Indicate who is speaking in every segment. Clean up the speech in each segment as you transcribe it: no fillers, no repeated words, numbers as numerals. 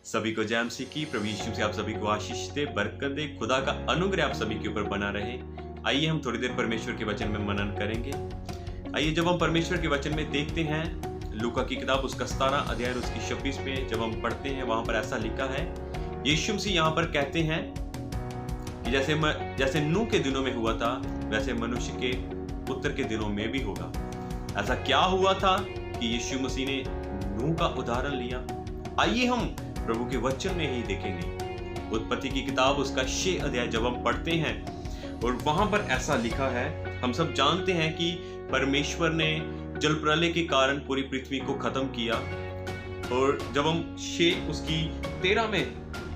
Speaker 1: सभी को जय मसीह की। प्रभु यीशु से आप सभी को आशीष दे, बरकत दे, खुदा का अनुग्रह आप सभी के ऊपर बना रहे। आइए हम थोड़ी देर परमेश्वर के वचन में मनन करेंगे। आइए जब हम परमेश्वर के वचन में देखते हैं, लूका की किताब उसका 17 अध्याय उसकी 26 में जब हम पढ़ते हैं, वहां पर ऐसा लिखा है। यीशु मसीह यहाँ पर कहते हैं कि जैसे नूह के दिनों में हुआ था, वैसे मनुष्य के पुत्र के दिनों में भी होगा। ऐसा क्या हुआ था कि यीशु मसीह ने नूह का उदाहरण लिया? आइए हम प्रभु के वचन में ही देखेंगे। उत्पत्ति की किताब उसका 6 अध्याय जब हम पढ़ते हैं और वहां पर ऐसा लिखा है। हम सब जानते हैं कि परमेश्वर ने जल प्रलय के कारण पूरी पृथ्वी को खत्म किया। और जब हम 6 उसकी 13 में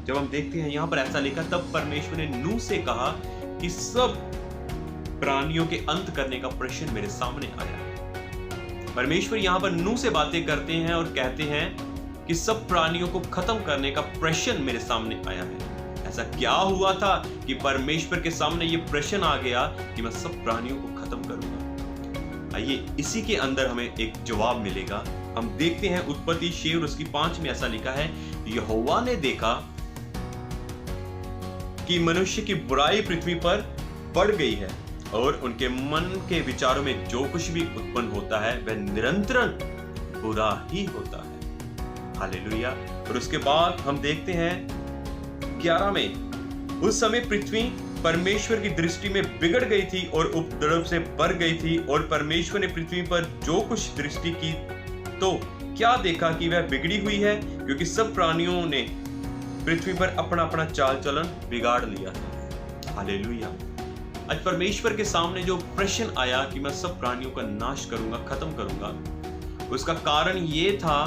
Speaker 1: जब हम देखते हैं, यहां पर ऐसा लिखा, तब परमेश्वर ने नूह से कहा कि सब प्राणियों के अंत करने का प्रश्न मेरे सामने आया। परमेश्वर यहां पर नूह से बातें करते हैं और कहते हैं कि सब प्राणियों को खत्म करने का प्रश्न मेरे सामने आया है। ऐसा क्या हुआ था कि परमेश्वर के सामने ये प्रश्न आ गया कि मैं सब प्राणियों को खत्म करूंगा? आइए इसी के अंदर हमें एक जवाब मिलेगा। हम देखते हैं उत्पत्ति 6 और उसकी 5 में ऐसा लिखा है, यहोवा ने देखा कि मनुष्य की बुराई पृथ्वी पर बढ़ गई है और उनके मन के विचारों में जो कुछ भी उत्पन्न होता है वह निरंतर बुरा ही होता है। हालेलुया। और उसके बाद हम देखते हैं 11 में, उस समय पृथ्वी परमेश्वर की दृष्टि में बिगड़ गई थी और उपद्रव से भर गई थी। और परमेश्वर ने पृथ्वी पर जो कुछ दृष्टि की तो क्या देखा कि वह बिगड़ी हुई है, क्योंकि सब प्राणियों ने पृथ्वी पर अपना अपना चाल चलन बिगाड़ लिया था। हालेलुया। आज परमेश्वर के सामने जो प्रश्न आया कि मैं सब प्राणियों का नाश करूंगा, खत्म करूंगा, उसका कारण ये था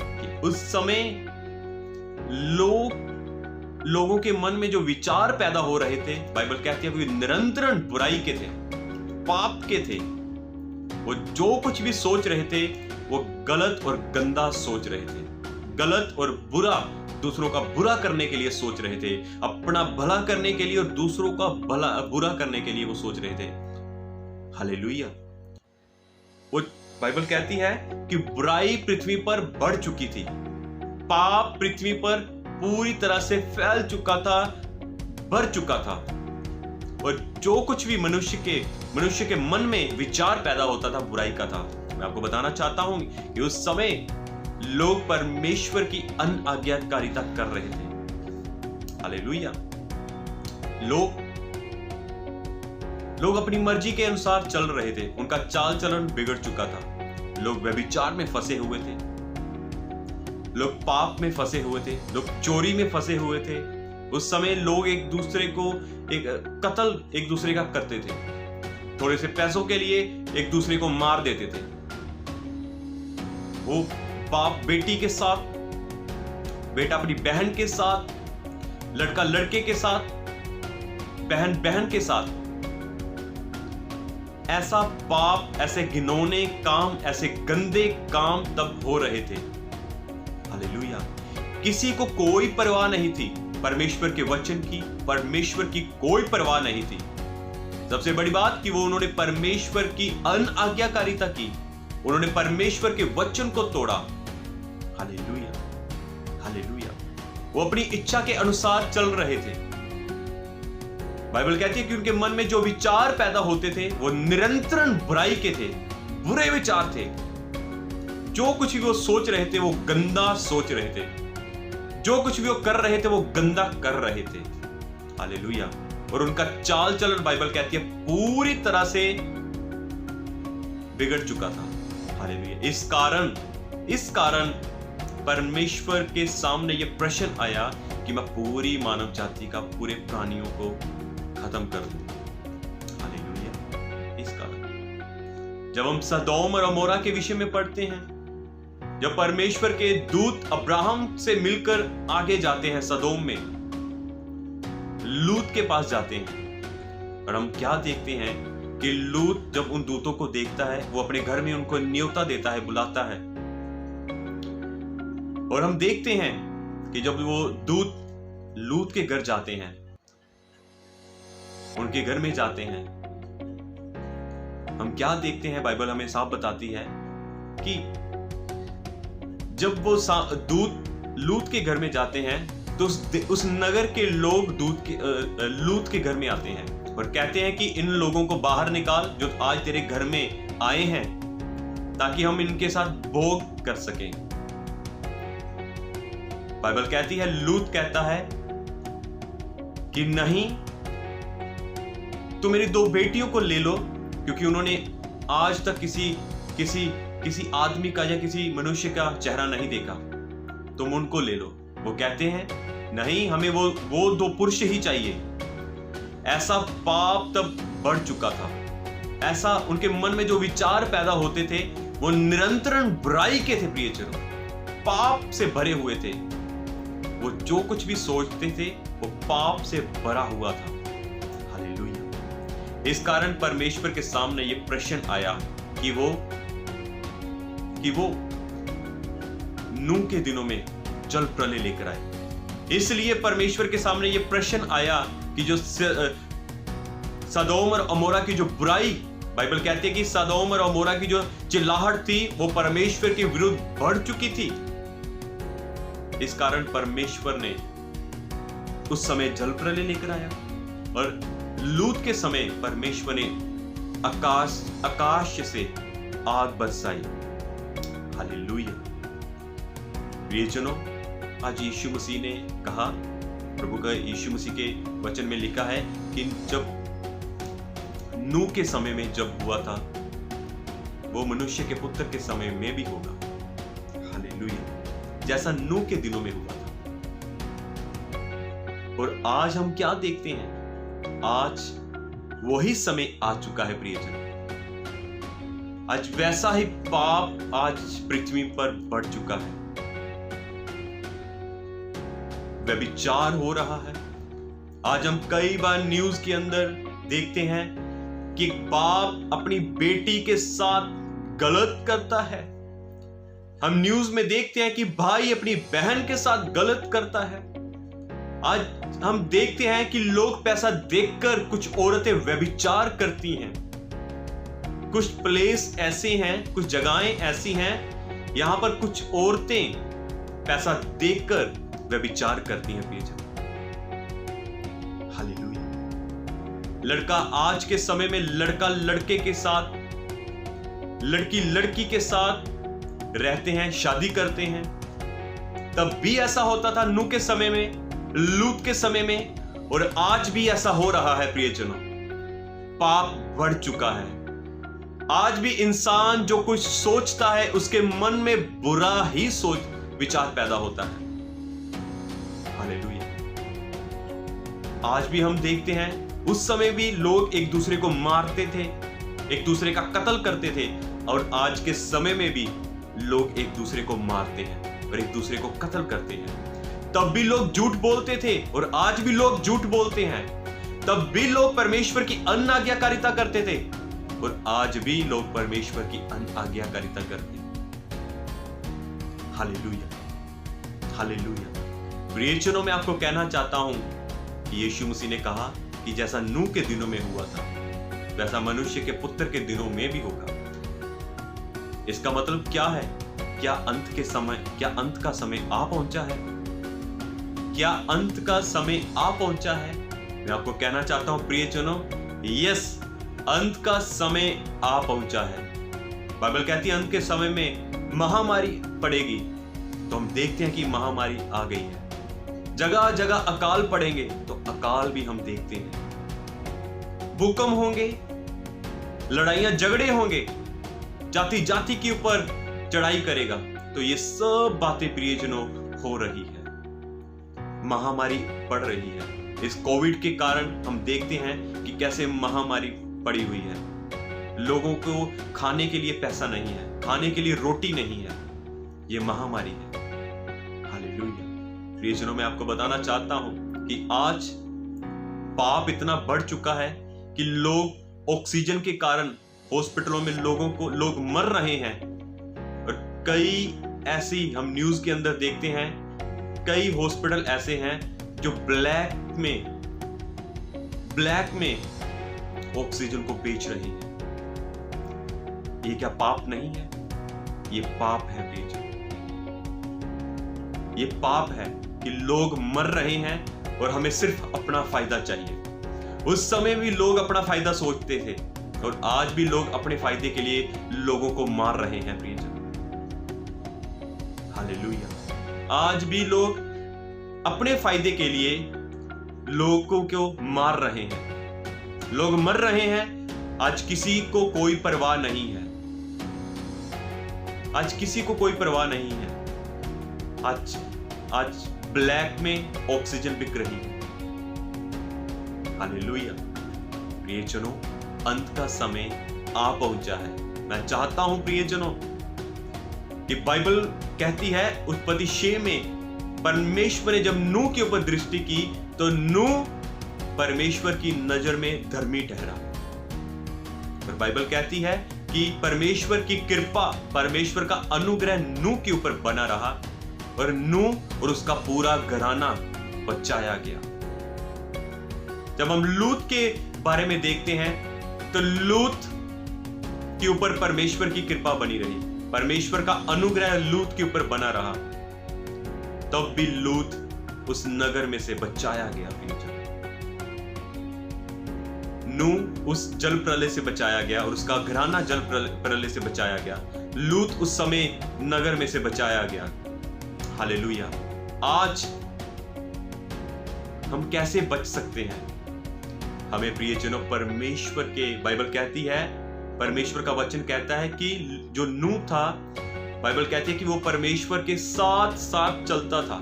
Speaker 1: कि उस समय लोगों के मन में जो विचार पैदा हो रहे थे, बाइबल कहती है, वो निरंतर बुराई के थे, पाप के थे। वो जो कुछ भी सोच रहे थे वो गलत और गंदा सोच रहे थे, गलत और बुरा, दूसरों का बुरा करने के लिए सोच रहे थे, अपना भला करने के लिए और दूसरों का बुरा करने के लिए वो सोच रहे थे। हालेलुया। वो बाइबल कहती है कि बुराई पृथ्वी पर बढ़ चुकी थी, पाप पृथ्वी पर पूरी तरह से फैल चुका था, बढ़ चुका था। और जो कुछ भी मनुष्य के मन में विचार पैदा होता था बुराई का था। मैं आपको बताना चाहता हूं कि उस समय लोग परमेश्वर की अनआज्ञाकारिता कर रहे थे। हालेलुया। लोग अपनी मर्जी के अनुसार चल रहे थे, उनका चाल चलन बिगड़ चुका था। लोग व्यभिचार में फंसे हुए थे, लोग पाप में फंसे हुए थे, लोग चोरी में फंसे हुए थे। उस समय लोग एक दूसरे का करते थे, थोड़े से पैसों के लिए एक दूसरे को मार देते थे। वो बाप बेटी के साथ, बेटा अपनी बहन के साथ, लड़का लड़के के साथ, बहन बहन के साथ, ऐसा पाप, ऐसे घिनौने काम, ऐसे गंदे काम तब हो रहे थे। हालेलुया। किसी को कोई परवाह नहीं थी परमेश्वर के वचन की, परमेश्वर की कोई परवाह नहीं थी। सबसे बड़ी बात कि उन्होंने परमेश्वर की अनआज्ञाकारिता की, उन्होंने परमेश्वर के वचन को तोड़ा। Hallelujah, hallelujah. वो अपनी इच्छा के अनुसार चल रहे थे। बाइबल कहती है कि उनके मन में जो विचार पैदा होते थे वो निरंतर बुराई के थे, बुरे विचार थे। जो कुछ भी वो सोच रहे थे वो गंदा सोच रहे थे, जो कुछ भी वो कर रहे थे वो गंदा कर रहे थे। हालेलुया। और उनका चाल चलन, बाइबल कहती है, पूरी तरह से बिगड़ चुका था। हालेलुया। इस कारण परमेश्वर के सामने यह प्रश्न आया कि मैं पूरी मानव जाति का, पूरे प्राणियों को खत्म कर दूं। हालेलुया। इस कारण जब हम सदोम और अमोरा के विषय में पढ़ते हैं, जब परमेश्वर के दूत अब्राहम से मिलकर आगे जाते हैं, सदोम में लूत के पास जाते हैं, और हम क्या देखते हैं कि लूत जब उन दूतों को देखता है, वो अपने घर में उनको न्योता देता है, बुलाता है। और हम देखते हैं कि जब वो दूत लूत के घर जाते हैं, उनके घर में जाते हैं, हम क्या देखते हैं? बाइबल हमें साफ बताती है कि जब वो दूत लूत के घर में जाते हैं तो उस नगर के लोग लूत के घर में आते हैं और कहते हैं कि इन लोगों को बाहर निकाल जो आज तेरे घर में आए हैं, ताकि हम इनके साथ भोग कर सकें। बाइबल कहती है, लूत कहता है कि नहीं, तो मेरी 2 बेटियों को ले लो, क्योंकि उन्होंने आज तक किसी आदमी का या किसी मनुष्य का चेहरा नहीं देखा, तुम उनको ले लो। वो कहते हैं नहीं, हमें वो 2 पुरुष ही चाहिए। ऐसा पाप तब बढ़ चुका था, ऐसा उनके मन में जो विचार पैदा होते थे वो निरंतर बुराई के थे प्रियजनों, पाप से भरे हुए थे। वो जो कुछ भी सोचते थे वो पाप से भरा हुआ था। हालेलुया। इस कारण परमेश्वर के सामने ये प्रश्न आया कि वो नूह के दिनों में जल प्रलय लेकर आए। इसलिए परमेश्वर के सामने ये प्रश्न आया कि जो सदोम और अमोरा की जो बुराई, बाइबल कहती है कि सदोम और अमोरा की जो चिल्लाहट थी वो परमेश्वर के विरुद्ध बढ़ चुकी थी। इस कारण परमेश्वर ने उस समय जल प्रलय लेकर आया और लूत के समय परमेश्वर ने आकाश से आग बरसाई। हालेलुया। प्रियजनों, आज यीशु मसीह ने कहा, प्रभु का यीशु मसीह के वचन में लिखा है कि जब नूह के समय में जब हुआ था वो मनुष्य के पुत्र के समय में भी होगा। हालेलुया। जैसा नूह के दिनों में हुआ था। और आज हम क्या देखते हैं? आज वही समय आ चुका है प्रियजन। आज वैसा ही पाप आज पृथ्वी पर बढ़ चुका है। व्यभिचार हो रहा है। आज हम कई बार न्यूज के अंदर देखते हैं कि बाप अपनी बेटी के साथ गलत करता है। हम न्यूज में देखते हैं कि भाई अपनी बहन के साथ गलत करता है। आज हम देखते हैं कि लोग पैसा देखकर कुछ औरतें व्यभिचार करती हैं। कुछ प्लेस ऐसे हैं, कुछ जगहें ऐसी हैं, यहां पर कुछ औरतें पैसा देखकर व्यभिचार करती हैं प्रियजन। हालेलुया। लड़का आज के समय में लड़का लड़के के साथ, लड़की लड़की के साथ रहते हैं, शादी करते हैं। तब भी ऐसा होता था नूह के समय में, लूत के समय में, और आज भी ऐसा हो रहा है प्रियजनों। पाप बढ़ चुका है। आज भी इंसान जो कुछ सोचता है उसके मन में बुरा ही विचार पैदा होता है। हालेलुया। आज भी हम देखते हैं, उस समय भी लोग एक दूसरे को मारते थे, एक दूसरे का कत्ल करते थे, और आज के समय में भी लोग एक दूसरे को मारते हैं और एक दूसरे को कत्ल करते हैं। तब भी लोग झूठ बोलते थे और आज भी लोग झूठ बोलते हैं। तब भी लोग परमेश्वर की अनाज्ञाकारिता करते थे और आज भी लोग परमेश्वर की अनाज्ञाकारिता करते हैं। हालेलुया। हालेलुया। प्रियजनों, मैं आपको कहना चाहता हूं कि यीशु मसीह ने कहा कि जैसा नूह के दिनों में हुआ था वैसा मनुष्य के पुत्र के दिनों में भी होगा। इसका मतलब क्या है? क्या अंत का समय आ पहुंचा है? क्या अंत का समय आ पहुंचा है? मैं आपको कहना चाहता हूं प्रियजनों, यस, अंत का समय आ पहुंचा है। बाइबल कहती है अंत के समय में महामारी पड़ेगी, तो हम देखते हैं कि महामारी आ गई है। जगह जगह अकाल पड़ेंगे, तो अकाल भी हम देखते हैं। भूकंप होंगे, लड़ाइयां झगड़े होंगे, जाति जाति के ऊपर चढ़ाई करेगा, तो ये सब बातें प्रियजनों हो रही है। महामारी पड़ रही है। इस कोविड के कारण हम देखते हैं कि कैसे महामारी पड़ी हुई है। लोगों को खाने के लिए पैसा नहीं है, खाने के लिए रोटी नहीं है। ये महामारी है। हालेलुया। प्रियजनों, मैं आपको बताना चाहता हूं कि आज पाप इतना बढ़ चुका है कि लोग ऑक्सीजन के कारण हॉस्पिटलों में लोग मर रहे हैं। और कई ऐसी हम न्यूज के अंदर देखते हैं, कई हॉस्पिटल ऐसे हैं जो ब्लैक में ऑक्सीजन को बेच रहे हैं। ये क्या पाप नहीं है? ये पाप है प्रियजन, ये पाप है कि लोग मर रहे हैं और हमें सिर्फ अपना फायदा चाहिए। उस समय भी लोग अपना फायदा सोचते थे और आज भी लोग अपने फायदे के लिए लोगों को मार रहे हैं प्रियजन। हालेलुया। आज भी लोग अपने फायदे के लिए लोगों को मार रहे हैं, लोग मर रहे हैं। आज किसी को कोई परवाह नहीं है, आज किसी को कोई परवाह नहीं है। आज ब्लैक में ऑक्सीजन बिक रही है। हालेलुया। प्रियजनों, अंत का समय आ पहुंचा है। मैं चाहता हूं प्रियजनों कि बाइबल कहती है उत्पत्ति 6 में परमेश्वर ने जब नूह के ऊपर दृष्टि की तो नूह परमेश्वर की नजर में धर्मी ठहरा। और बाइबल कहती है कि परमेश्वर की कृपा, परमेश्वर का अनुग्रह नूह के ऊपर बना रहा और नूह और उसका पूरा घराना बचाया गया। जब हम लूत के बारे में देखते हैं तो लूत के ऊपर परमेश्वर की कृपा बनी रही, परमेश्वर का अनुग्रह लूत के ऊपर बना रहा, तब भी लूत उस नगर में से बचाया गया। नूह उस जल प्रलय से बचाया गया और उसका घराना जल प्रलय से बचाया गया। लूत उस समय नगर में से बचाया गया। हालेलुया। आज हम कैसे बच सकते हैं? हमें प्रियजनों परमेश्वर के, बाइबल कहती है, परमेश्वर का वचन कहता है कि जो नूह था, बाइबल कहती है कि वो परमेश्वर के साथ साथ चलता था,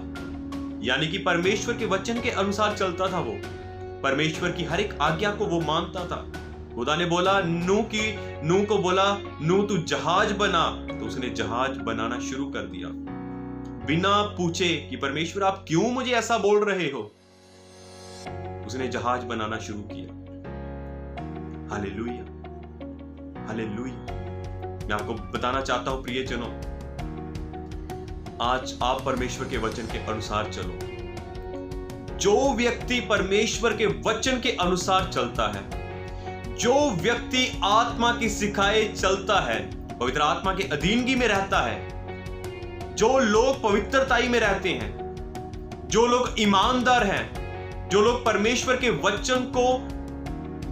Speaker 1: यानी कि परमेश्वर के वचन के अनुसार चलता था। वो परमेश्वर की हर एक आज्ञा को वो मानता था। खुदा ने बोला नूह को बोला, नूह तू जहाज बना, तो उसने जहाज बनाना शुरू कर दिया बिना पूछे कि परमेश्वर आप क्यों मुझे ऐसा बोल रहे हो। उसने जहाज बनाना शुरू किया। Hallelujah, hallelujah. मैं आपको बताना चाहता हूं प्रियजनों, आज आप परमेश्वर के वचन के अनुसार चलो। जो व्यक्ति परमेश्वर के वचन के अनुसार चलता है, जो व्यक्ति आत्मा की सिखाए चलता है, पवित्र आत्मा के अधीनगी में रहता है, जो लोग पवित्रताई में रहते हैं, जो लोग ईमानदार हैं, जो लोग परमेश्वर के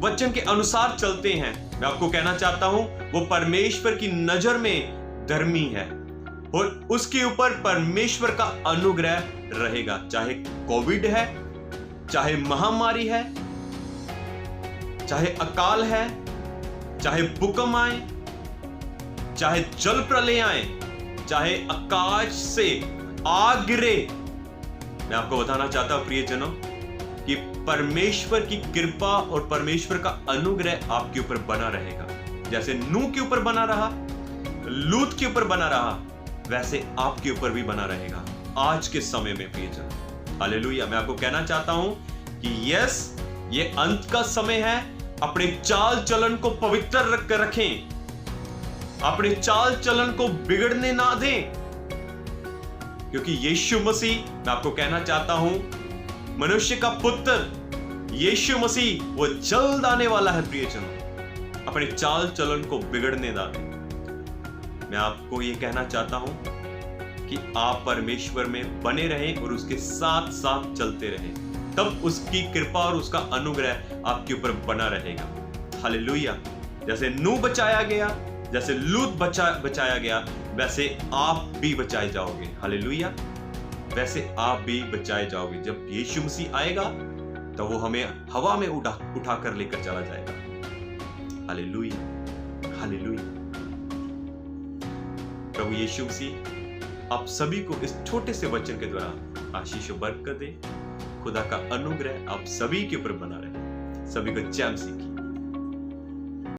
Speaker 1: वचन के अनुसार चलते हैं, मैं आपको कहना चाहता हूं वो परमेश्वर की नजर में धर्मी है और उसके ऊपर परमेश्वर का अनुग्रह रहेगा। चाहे कोविड है, चाहे महामारी है, चाहे अकाल है, चाहे भूकंप आए, चाहे जल प्रलय आए, चाहे आकाश से आग गिरे। मैं आपको बताना चाहता हूं प्रियजनों कि परमेश्वर की कृपा और परमेश्वर का अनुग्रह आपके ऊपर बना रहेगा। जैसे नूह के ऊपर बना रहा, लूत के ऊपर बना रहा, वैसे आपके ऊपर भी बना रहेगा आज के समय में प्रियजन। हालेलुया। मैं आपको कहना चाहता हूं कि यस, ये अंत का समय है। अपने चाल चलन को पवित्र रखें, अपने चाल चलन को बिगड़ने ना दें, क्योंकि यीशु मसीह, मैं आपको कहना चाहता हूं, मनुष्य का पुत्र यीशु मसीह वो जल्द आने वाला है प्रियजन। अपने चाल चलन को बिगड़ने ना दें। मैं आपको ये कहना चाहता हूं कि आप परमेश्वर में बने रहें और उसके साथ साथ चलते रहें, तब उसकी कृपा और उसका अनुग्रह आपके ऊपर बना रहेगा। हालेलुया। जैसे नूह बचाया गया, जैसे लूत बचाया गया, वैसे आप भी बचाए जाओगे। हालेलुया। वैसे आप भी बचाए जाओगे। जब यीशु मसीह आएगा तो वो हमें हवा में उठा कर लेकर चला जाएगा। Hallelujah, hallelujah. प्रभु यीशु मसीह आप सभी को इस छोटे से वचन के द्वारा आशीष और बरकत दे। खुदा का अनुग्रह आप सभी के ऊपर बना रहे। सभी को जय मसीह।